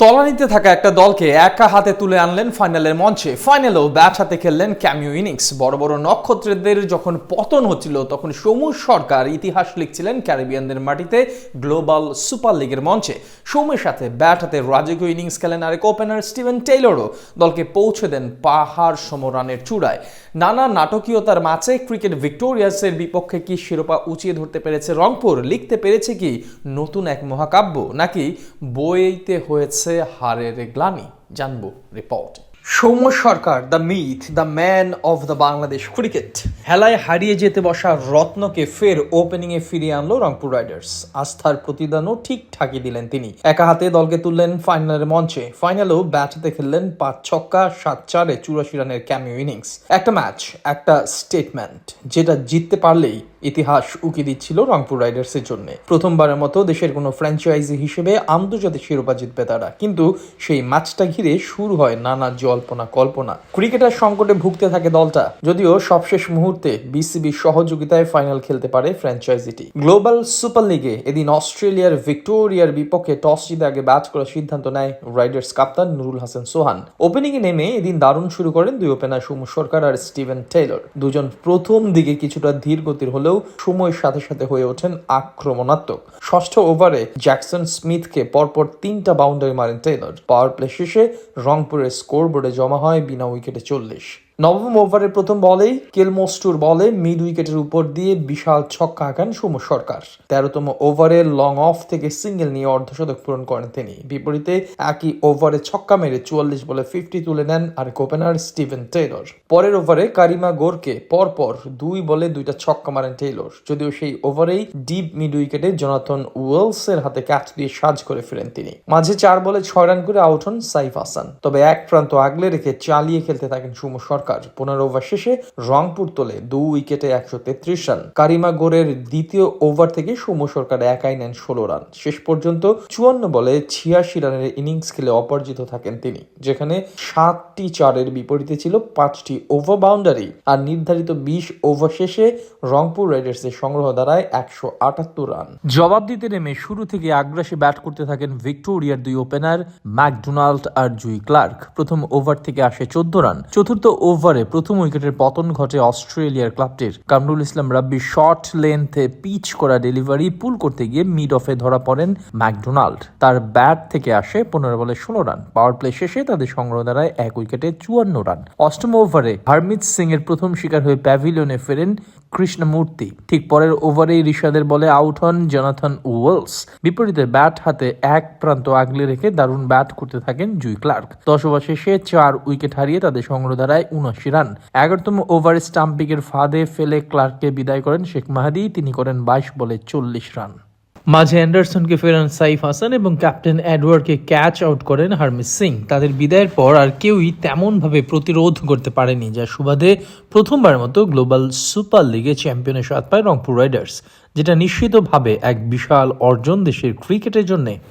তলানিতে থাকা একটা দলকে একা হাতে তুলে আনলেন ফাইনালের মঞ্চে। ফাইনালেও ব্যাট হাতে খেললেন ক্যামিও ইনিংস। বড় বড় নক্ষত্রদের যখন পতন হচ্ছিল, তখন সৌম্য সরকার ইতিহাস লিখছিলেন ক্যারিবিয়ানদের মাটিতে গ্লোবাল সুপার লিগের মঞ্চে। সৌম্যের সাথে ব্যাট হাতে রাজকীয় ইনিংস খেলেন আরেক ওপেনার স্টিভেন টেইলরও। দলকে পৌঁছে দেন পাহাড় সম রানের চূড়ায়। নানা নাটকীয়তার মাঝে ক্রিকেট ভিক্টোরিয়াসের বিপক্ষে কি শিরোপা উঁচিয়ে ধরতে পেরেছে রংপুর? লিখতে পেরেছে কি নতুন এক মহাকাব্য, নাকি বইতে হয়েছে হারের গ্লানি? জানবো report. Soumya Sarkar, the myth, the man of the Bangladesh cricket. হেলায় হারিয়ে যেতে বসা রত্নকে ফের ওপেনিংয়ে ফিরিয়ে আনলো রংপুর রাইডার্স। আস্থার প্রতিদানও ঠিকঠাকই দিলেন তিনি। একা হাতে দলকে তুললেন ফাইনালের মঞ্চে। ফাইনালেও ব্যাট হাতে খেললেন 5 ছক্কা 7 চারে 84 রানের ক্যামিও ইনিংস। একটা ম্যাচ, একটা স্টেটমেন্ট, যেটা জিততে পারলেই ইতিহাস উকি দিচ্ছিল রংপুর রাইডার্সের জন্য। প্রথমবারের মতো দেশের কোনো ফ্র্যাঞ্চাইজি হিসেবে আন্তর্জাতিক শিরোপা জিতবে তারা। কিন্তু সেই ম্যাচটা ঘিরে শুরু হয় নানা জল্পনা কল্পনা। ক্রিকেটার সংকটে ভুগতে থাকে দলটা, যদিও সবশেষ মুহূর্তে বিসিবির সহযোগিতায় ফাইনাল খেলতে পারে ফ্র্যাঞ্চাইজিটি। গ্লোবাল সুপার লিগে এদিন অস্ট্রেলিয়ার ভিক্টোরিয়ার বিপক্ষে টস জিতে আগে ব্যাট করার সিদ্ধান্ত নেয় রাইডার্স কাপ্তান নুরুল হাসান সোহান। ওপেনিংয়ে নেমে এদিন দারুণ শুরু করেন দুই ওপেনার সৌম্য সরকার আর স্টিভেন টেইলর। দুজন প্রথম দিকে কিছুটা ধীর গতির হলেও সময়ের সাথে সাথে হয়ে ওঠেন আক্রমণাত্মক। ষষ্ঠ ওভারে জ্যাকসন স্মিথকে পরপর 3টা বাউন্ডারি মারেন টেইলর। পাওয়ার প্লে শেষে রংপুরের স্কোরবোর্ডে জমা হয় বিনা উইকেটে 40। নবম ওভারের প্রথম বলেই কেলমোস্টুর বলে মিড উইকেটের উপর দিয়ে বিশাল ছক্কা হাঁকান সৌম্য সরকার। 13তম ওভারে লং অফ থেকে সিঙ্গেল নিয়ে অর্ধশতক পূরণ করেন তিনি। বিপরীতে একই ওভারে ছক্কা মেরে 44 বলে 50 তুলে নেন আরেক ওপেনার স্টিভেন টেইলর। পরের ওভারে কারিমা গোরকে পরপর 2 বলে 2টা ছক্কা মারেন টেইলর। যদিও সেই ওভারেই ডিপ মিড উইকেটে জোনাথন ওয়েলসের হাতে ক্যাচ দিয়ে সাজ করে ফিরেন তিনি। মাঝে 4 বলে 6 রান করে আউট হন সাইফ হাসান। তবে এক প্রান্ত আগলে রেখে চালিয়ে খেলতে থাকেন সৌম্য সরকার। 15 ওভার শেষে রংপুর তোলে 2 উইকেটে 133 রান। কারিমা গোরের দ্বিতীয় ওভার থেকে সৌম্য সরকার একাই নেন 16 রান। শেষ পর্যন্ত 54 বলে 86 রানের ইনিংস খেলে অপরাজিত থাকেন তিনি, যেখানে 7টি চারের বিপরীতে ছিল 5টি ওভার বাউন্ডারি। আর নির্ধারিত 20 ওভার শেষে রংপুর রাইডার্সের সংগ্রহ দাঁড়ায় 178 রান। জবাব দিতে নেমে শুরু থেকে আগ্রাসী ব্যাট করতে থাকেন ভিক্টোরিয়ার দুই ওপেনার ম্যাকডোনাল্ড আর জুই ক্লার্ক। প্রথম ওভার থেকে আসে 14 রান। চতুর্থ ওভারে প্রথম উইকেটের পতন ঘটে অস্ট্রেলিয়ার ক্লাবটির। কামরুল ইসলাম রাব্বি শর্ট লেন্থে পিচ করা ডেলিভারি পুল করতে গিয়ে মিড অফে ধরা পড়েন ম্যাকডোনাল্ড। তার ব্যাট থেকে আসে 15 বলে 16 রান। পাওয়ার প্লে শেষে তাদের সংগ্রহ দাঁড়ায় 1 উইকেটে 54 রান। অষ্টম ওভারে হারমিত সিং এর প্রথম শিকার হয়ে প্যাভিলিয়নে ফেরেন কৃষ্ণমূর্তি। ঠিক পরের ওভারেই ঋষাদের বলে আউট হন জোনাথন ওয়েলস। বিপরীতে ব্যাট হাতে এক প্রান্ত আগলে রেখে দারুণ ব্যাট করতে থাকেন জুই ক্লার্ক। 10 ওভার শেষে 4 উইকেট হারিয়ে তাদের সংগ্রহ দাঁড়ায় 79 রান। 11তম ওভারে স্টাম্পিংয়ের ফাঁদে ফেলে ক্লার্ককে বিদায় করেন শেখ মাহাদি। তিনি করেন 22 বলে 40 রান। মাঝে অ্যান্ডারসনকে ফেরান সাইফ হাসান এবং ক্যাপ্টেন এডওয়ার্ডকে ক্যাচ আউট করেন হারমিত সিং। তাদের বিদায়ের পর আর কেউই তেমনভাবে প্রতিরোধ করতে পারেনি, যার সুবাদে প্রথমবার মতো গ্লোবাল সুপার লিগে চ্যাম্পিয়নের স্বাদ পায় রংপুর রাইডার্স, যেটা নিশ্চিতভাবে এক বিশাল অর্জন দেশের ক্রিকেটের জন্য।